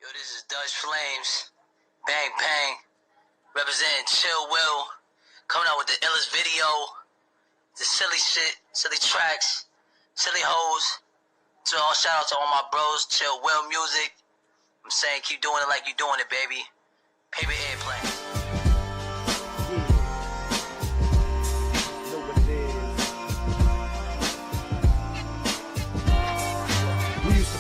Yo, this is Dutch Flames, Bang Bang, representing Chill Will, coming out with the illest video, the silly shit, silly tracks, silly hoes. So all shout out to all my bros, Chill Will Music. I'm saying keep doing it like you doing it, baby. Paper airplane.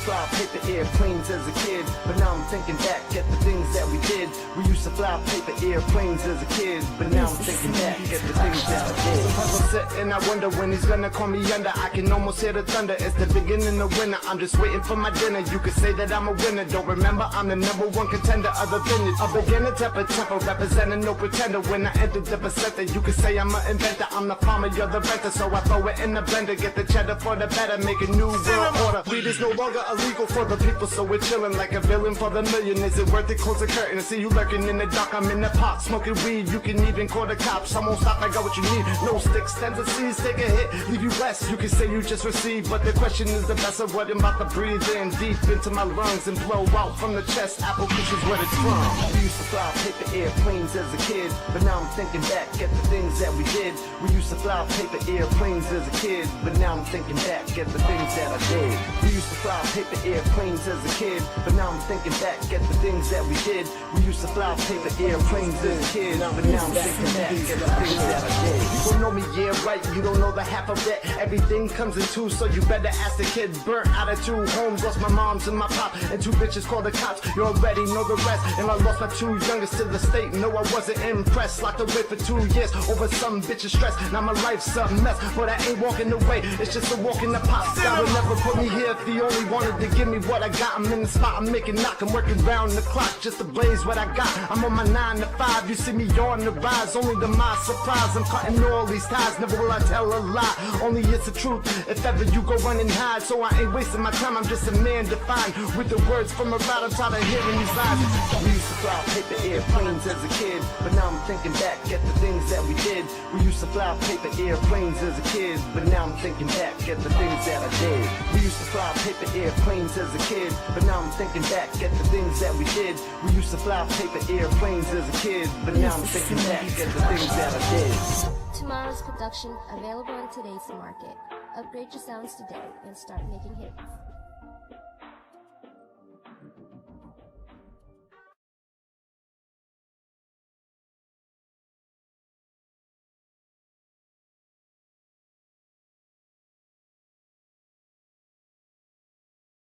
Fly paper airplanes as a kid, but now I'm thinking back at the things that we did. We used to fly paper airplanes as a kid, but now I'm thinking back at the things that I did. Sometimes I sit and I wonder when he's gonna call me under. I can almost hear the thunder, it's the beginning of winter. I'm just waiting for my dinner, you could say that I'm a winner. Don't remember I'm the #1 contender of the vintage. A beginner type of temper, representing no pretender. When I entered the placenta, you could say I'm an inventor. I'm the farmer, you're the renter, so I throw it in the blender. Get the cheddar for the better, make a new world order. Weed is no longer illegal for the people, so we're chilling like a villain for the million. Is it worth it? Close the curtain and see you lurking in the dark. I'm in the pot, smoking weed, you can even call the cops. I won't stop, I got what you need. No sticks, tendencies, take a hit, leave you blessed. You can say you just received, but the question is the best of what I'm about to breathe in deep into my lungs and blow out from the chest. Apple Kush is where it's from. We used to fly paper airplanes as a kid, but now I'm thinking back at the things that we did. We used to fly paper airplanes as a kid, but now I'm thinking back at the things that I did. We used to fly paper airplanes as a kid, but now I'm thinking back at the things that we did. We used to fly paper airplanes as a kid, but now I'm thinking back at the things that I did. You don't know me, yeah, right, you don't know the half of it. Everything comes in two, so you better ask the kid. Burnt out of 2 homes, lost my moms and my pop, and 2 bitches called the cops. You already know the rest, and I lost my 2 youngest to the state. No, I wasn't impressed, locked away for 2 years over some bitch's stress. Now my life's a mess, but I ain't walking away, it's just a walk in the pot. God will never put me here if he only wanted to give me what I got. I'm in the spot, I'm making knock, I'm working round the clock just to blaze what I got. I'm on my 9 to 5, you see me on the rise, only to my surprise. I'm cutting all these ties, never will I tell a lie, only it's the truth if ever you go run and hide. So I ain't wasting my time, I'm just a man defined with the words from a rap. I'm tired of hearing these lies. We used to fly paper airplanes as a kid, but now I'm thinking back at the things that we did. We used to fly paper airplanes as a kid, but now I'm thinking back at the things that I did. We used to fly paper airplanes as a kid, but now I'm thinking back at the things that we did. We used to fly paper airplanes as a kid, but now I'm thinking back at the things that I did. Tomorrow's production available in today's market. Upgrade your sounds today and start making hits.